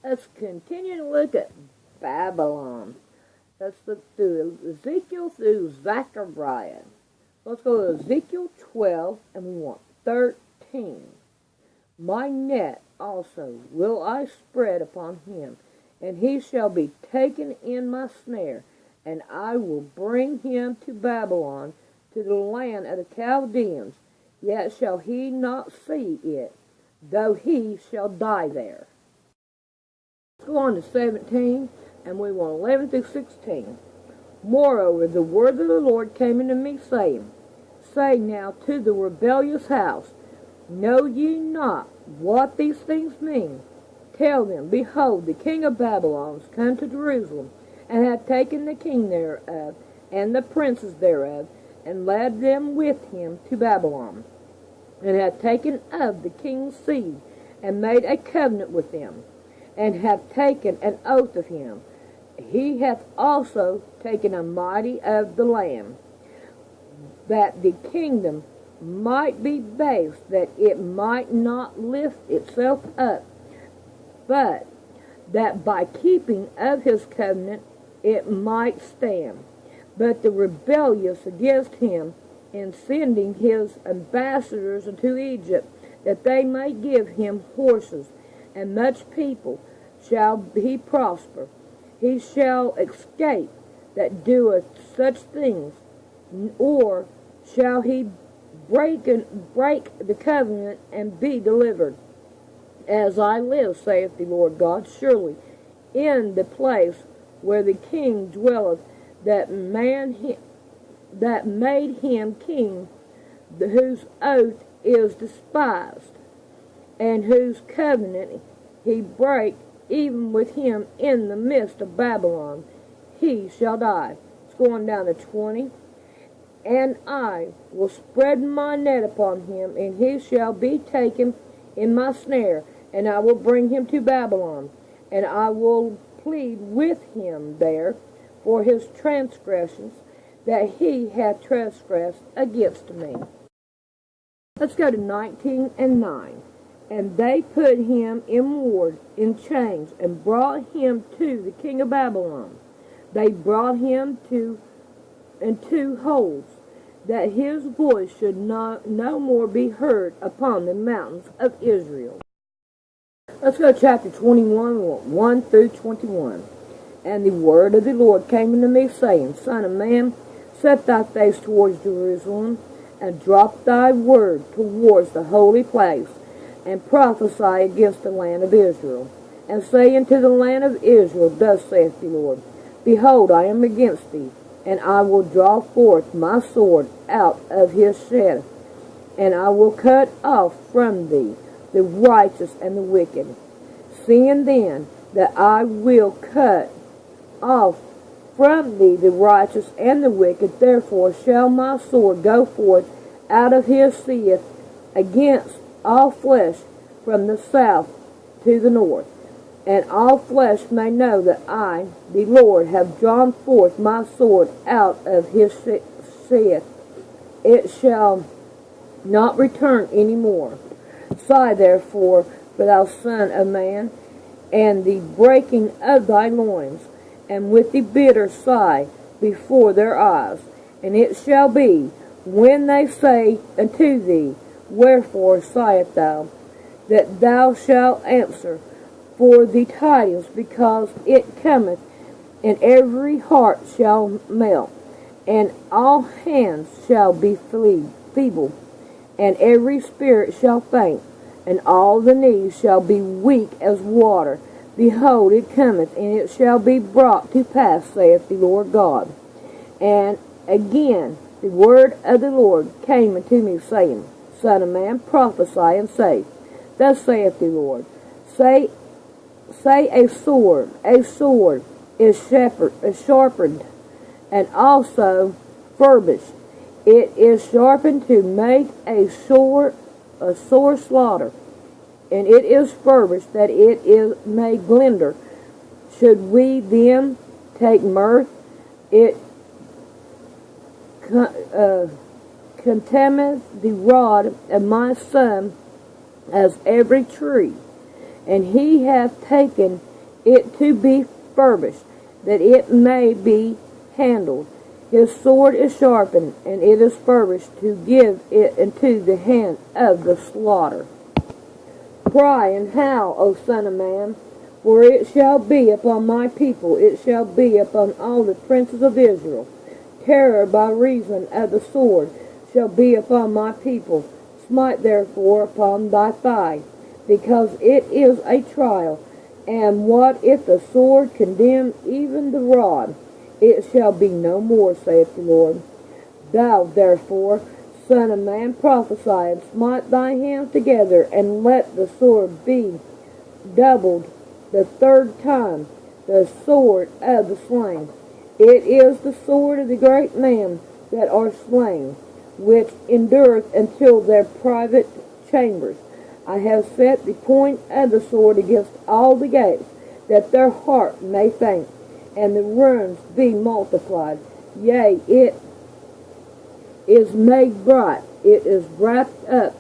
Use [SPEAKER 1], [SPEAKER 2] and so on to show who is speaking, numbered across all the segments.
[SPEAKER 1] Let's continue to look at Babylon. Let's look through Ezekiel through Zephaniah. Let's go to Ezekiel 12, and we want 13. My net also will I spread upon him, and he shall be taken in my snare, and I will bring him to Babylon, to the land of the Chaldeans, yet shall he not see it, though he shall die there. Let's go on to 17, and we want 11 through 16. Moreover, the word of the Lord came unto me, saying, Say now to the rebellious house, Know ye not what these things mean? Tell them, Behold, the king of Babylon is come to Jerusalem, and hath taken the king thereof, and the princes thereof, and led them with him to Babylon, and hath taken of the king's seed, and made a covenant with them, and hath taken an oath of him. He hath also taken a mighty of the land, that the kingdom might be base, that it might not lift itself up, but that by keeping of his covenant it might stand. But the rebellious against him, in sending his ambassadors into Egypt, that they may give him horses and much people, shall he prosper. He shall escape that doeth such things, or shall he break the covenant and be delivered. As I live, saith the Lord God, surely in the place where the king dwelleth, that made him king, whose oath is despised, and whose covenant he brake, even with him in the midst of Babylon, he shall die. It's going down to 20. And I will spread my net upon him, and he shall be taken in my snare, and I will bring him to Babylon, and I will plead with him there for his transgressions, that he hath transgressed against me. Let's go to 19 and 9. And they put him in ward, in chains, and brought him to the king of Babylon. They brought him in two holes, that his voice should no more be heard upon the mountains of Israel. Let's go to chapter 21, 1 through 21. And the word of the Lord came unto me, saying, Son of man, set thy face towards Jerusalem, and drop thy word towards the holy place, and prophesy against the land of Israel. And say unto the land of Israel, Thus saith the Lord, Behold, I am against thee, and I will draw forth my sword out of his sheath, and I will cut off from thee the righteous and the wicked. Seeing then that I will cut off from thee the righteous and the wicked, therefore shall my sword go forth out of his sheath against all flesh from the south to the north. And all flesh may know that I, the Lord, have drawn forth my sword out of his sheath. It shall not return any more. Sigh therefore for thou son of man, and the breaking of thy loins, and with the bitter sigh before their eyes. And it shall be, when they say unto thee, Wherefore sighest thou? That thou shalt answer, For the tidings, because it cometh, and every heart shall melt, and all hands shall be feeble, and every spirit shall faint, and all the knees shall be weak as water. Behold, it cometh, and it shall be brought to pass, saith the Lord God. And again the word of the Lord came unto me, saying, Son of man, prophesy, and say, Thus saith the Lord, Say a sword is sharpened, and also furbished. It is sharpened to make a sore slaughter, and it is furbished that it is made glender. Should we then take mirth? It contemneth the rod of my son as every tree, and he hath taken it to be furbished, that it may be handled. His sword is sharpened, and it is furbished to give it into the hand of the slaughter. Cry and howl, O son of man, for it shall be upon my people, it shall be upon all the princes of Israel. Terror by reason of the sword shall be upon my people. Smite therefore upon thy thigh, because it is a trial. And what if the sword condemn even the rod? It shall be no more, saith the Lord. Thou therefore, son of man, prophesy, and smite thy hands together, and let the sword be doubled the third time, the sword of the slain. It is the sword of the great men that are slain, which endureth until their private chambers. I have set the point of the sword against all the gates, that their heart may faint, and the ruins be multiplied. Yea, it is made bright, it is wrapped up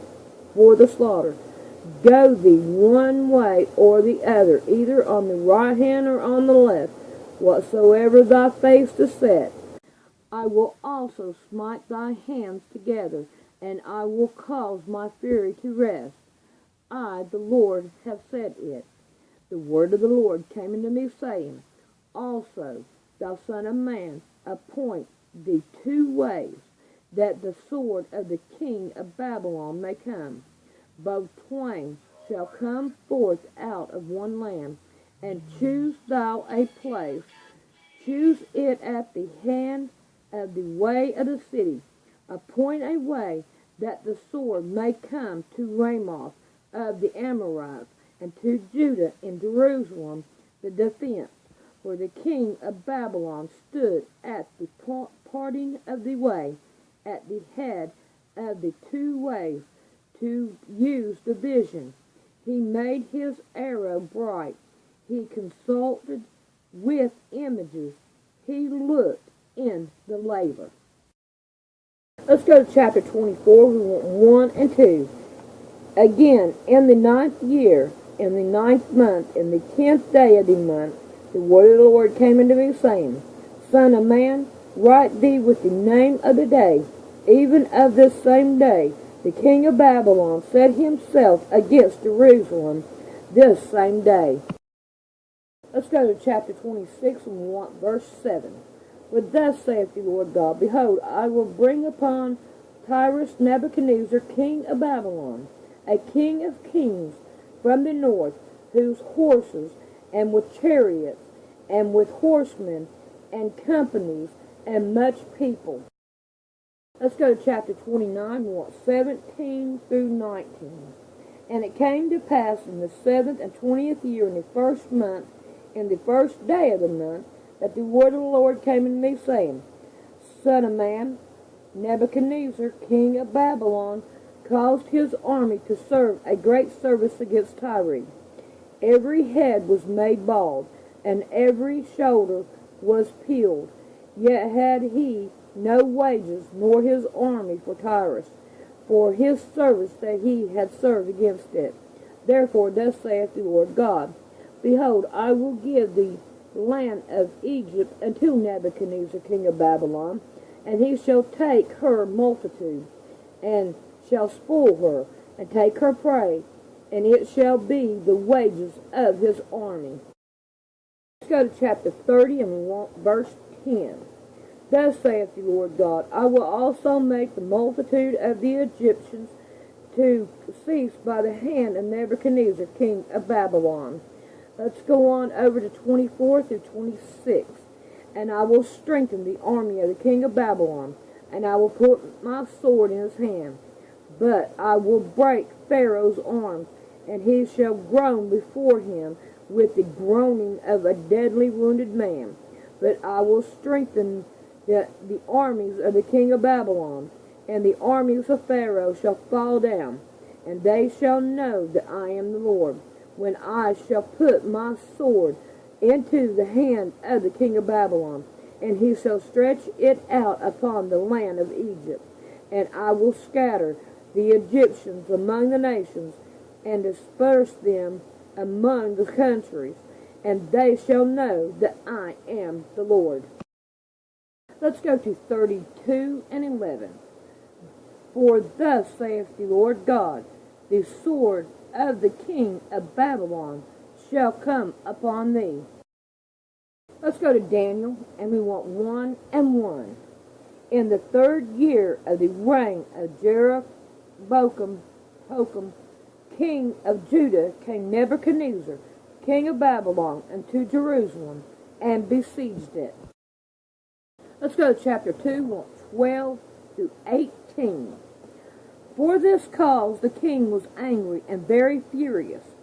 [SPEAKER 1] for the slaughter. Go thee one way or the other, either on the right hand or on the left, whatsoever thy face is set. I will also smite thy hands together, and I will cause my fury to rest. I, the Lord, have said it. The word of the Lord came unto me, saying, Also, thou son of man, appoint thee 2 ways, that the sword of the king of Babylon may come. Both twain shall come forth out of one land, and choose thou a place. Choose it at the hand of the way of the city. Appoint a way that the sword may come to Ramoth of the Amorites, and to Judah in Jerusalem the defense. For the king of Babylon stood at the parting of the way, at the head of the 2 ways, to use the vision. He made his arrow bright. He consulted with images. He looked in the laver. Let's go to chapter 24. We want 1 and 2. Again, in the 9th year, in the 9th month, in the 10th day of the month, the word of the Lord came unto me, saying, Son of man, write thee with the name of the day, even of this same day, the king of Babylon set himself against Jerusalem this same day. Let's go to chapter 26 and we want verse 7. For thus saith the Lord God, Behold, I will bring upon Tyrus Nebuchadnezzar, king of Babylon, a king of kings from the north, whose horses, and with chariots, and with horsemen, and companies, and much people. Let's go to chapter 29, 17 through 19. And it came to pass in the 7th and 20th year, in the 1st month, in the 1st day of the month, that the word of the Lord came unto me, saying, Son of man, Nebuchadnezzar, king of Babylon, caused his army to serve a great service against Tyre. Every head was made bald, and every shoulder was peeled. Yet had he no wages, nor his army for Tyrus, for his service that he had served against it. Therefore thus saith the Lord God, Behold, I will give the land of Egypt unto Nebuchadnezzar, king of Babylon, and he shall take her multitude, and shall spoil her, and take her prey, and it shall be the wages of his army. Let's go to chapter 30, and we want verse 10. Thus saith the Lord God, I will also make the multitude of the Egyptians to cease by the hand of Nebuchadnezzar, king of Babylon. Let's go on over to 24 through 26. And I will strengthen the army of the king of Babylon, and I will put my sword in his hand. But I will break Pharaoh's arms, and he shall groan before him with the groaning of a deadly wounded man. But I will strengthen the armies of the king of Babylon, and the armies of Pharaoh shall fall down, and they shall know that I am the Lord, when I shall put my sword into the hand of the king of Babylon, and he shall stretch it out upon the land of Egypt. And I will scatter the Egyptians among the nations, and disperse them among the countries, and they shall know that I am the Lord. Let's go to 32 and 11. For thus saith the Lord God, the sword of the king of Babylon shall come upon thee. Let's go to Daniel, and we want 1 and 1. In the 3rd year of the reign of Jeroboam, king of Judah, came Nebuchadnezzar, king of Babylon, unto Jerusalem, and besieged it. Let's go to chapter 2, 12 through 18. For this cause the king was angry and very furious,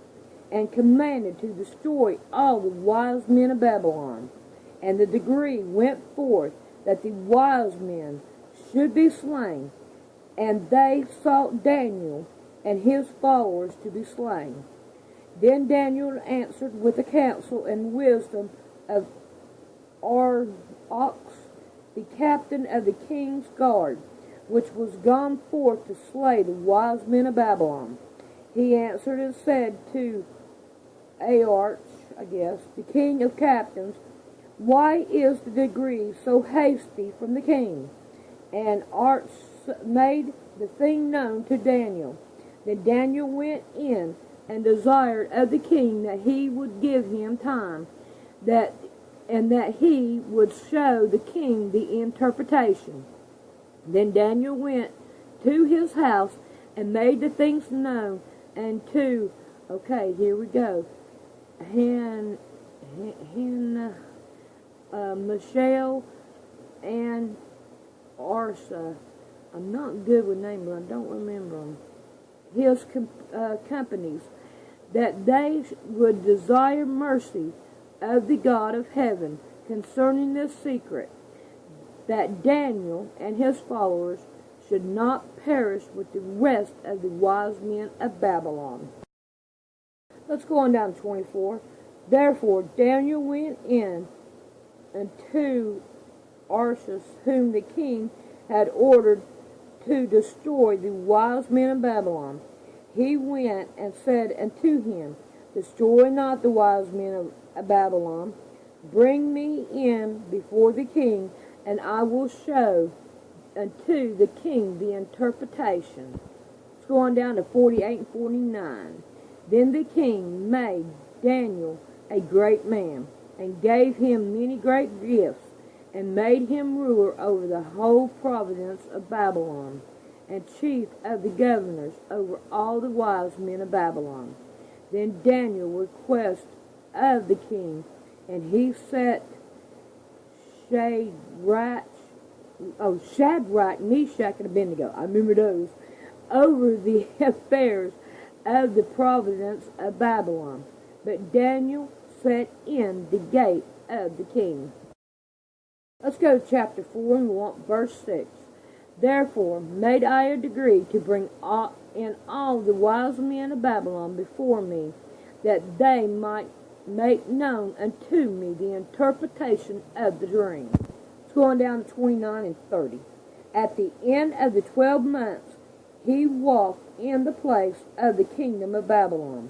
[SPEAKER 1] and commanded to destroy all the wise men of Babylon. And the decree went forth that the wise men should be slain, and they sought Daniel and his followers to be slain. Then Daniel answered with the counsel and wisdom of Arioch, the captain of the king's guard, which was gone forth to slay the wise men of Babylon. He answered and said to Arioch, the king of captains, Why is the decree so hasty from the king? And Arioch made the thing known to Daniel. Then Daniel went in and desired of the king that he would give him time, and that he would show the king the interpretation. Then Daniel went to his house and made the things known unto, here we go, Mishael and Arsa. I'm not good with names, but I don't remember them. His companies, that they would desire mercy of the God of heaven concerning this secret, that Daniel and his followers should not perish with the rest of the wise men of Babylon. Let's go on down to 24. Therefore Daniel went in unto Arshas, whom the king had ordered to destroy the wise men of Babylon. He went and said unto him, Destroy not the wise men of Babylon. Bring me in before the king, and I will show unto the king the interpretation. Let's go on down to 48 and 49. Then the king made Daniel a great man, and gave him many great gifts, and made him ruler over the whole province of Babylon, and chief of the governors over all the wise men of Babylon. Then Daniel requested of the king, and he set Shadrach, Meshach, and Abednego, I remember those, over the affairs of the province of Babylon. But Daniel sat in the gate of the king. Let's go to chapter 4 and we want verse 6. Therefore made I a decree to bring in all the wise men of Babylon before me, that they might make known unto me the interpretation of the dream. It's going down to 29 and 30. At the end of the 12 months, he walked in the place of the kingdom of Babylon.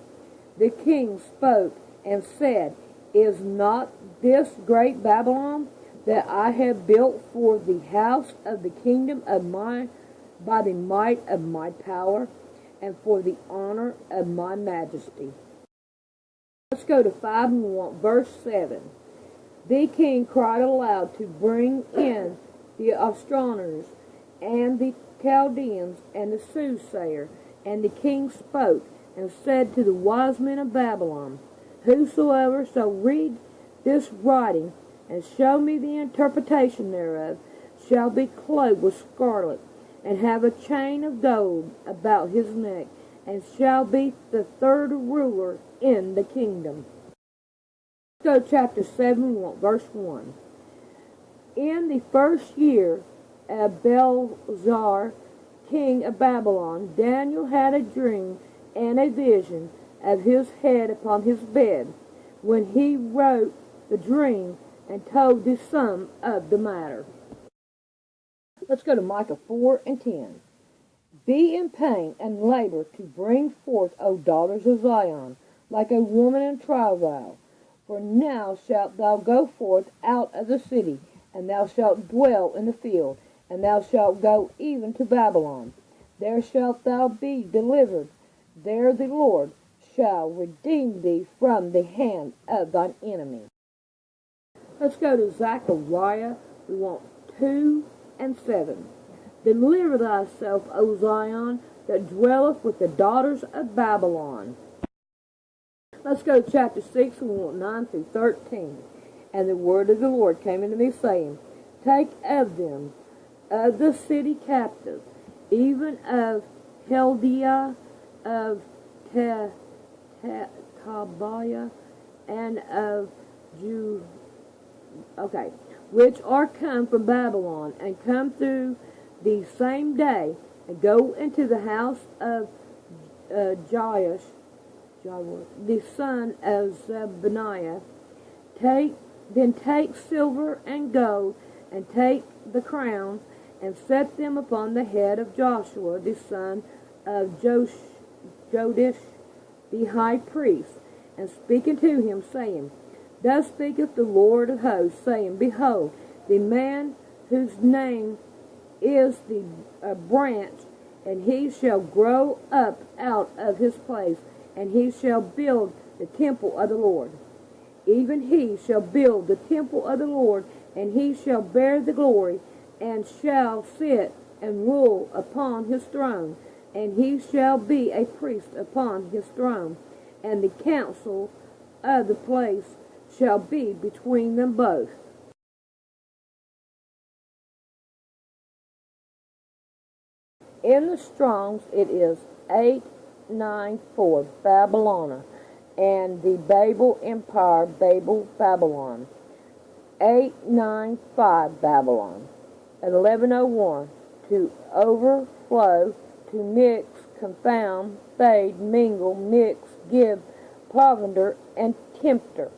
[SPEAKER 1] The king spoke and said, Is not this great Babylon that I have built for the house of the kingdom of by the might of my power, and for the honor of my majesty? Let's go to 5 and 1, verse 7. The king cried aloud to bring in the astronomers, and the Chaldeans, and the soothsayer. And the king spoke, and said to the wise men of Babylon, Whosoever shall read this writing, and show me the interpretation thereof, shall be clothed with scarlet, and have a chain of gold about his neck, and shall be the third ruler in the kingdom. Let's go to chapter 7, verse 1. In the first year of Belshazzar, king of Babylon, Daniel had a dream and a vision of his head upon his bed, when he wrote the dream and told the sum of the matter. Let's go to Micah 4 and 10. Be in pain and labor to bring forth, O daughters of Zion, like a woman in travail. For now shalt thou go forth out of the city, and thou shalt dwell in the field, and thou shalt go even to Babylon. There shalt thou be delivered. There the Lord shall redeem thee from the hand of thine enemy. Let's go to Zephaniah. We want 2 and 7. Deliver thyself, O Zion, that dwelleth with the daughters of Babylon. Let's go to chapter 6, we want 9 through 13. And the word of the Lord came unto me, saying, Take of them, of the city captives, even of Chaldea, of Tobiah, and of which are come from Babylon, and come through the same day, and go into the house of Joash, the son of Zephaniah. Take silver and gold, and take the crowns, and set them upon the head of Joshua, the son of Jodish, the high priest, and speak unto him, saying, Thus speaketh the Lord of hosts, saying, Behold, the man whose name is the branch, and he shall grow up out of his place, and he shall build the temple of the Lord. Even he shall build the temple of the Lord, and he shall bear the glory, and shall sit and rule upon his throne, and he shall be a priest upon his throne, and the counsel of the place shall be between them both. In the Strongs it is 894, Babylon, and the Babel Empire, Babel, Babylon. 895, Babylon. At 1101, to overflow, to mix, confound, fade, mingle, mix, give, provender, and tempter.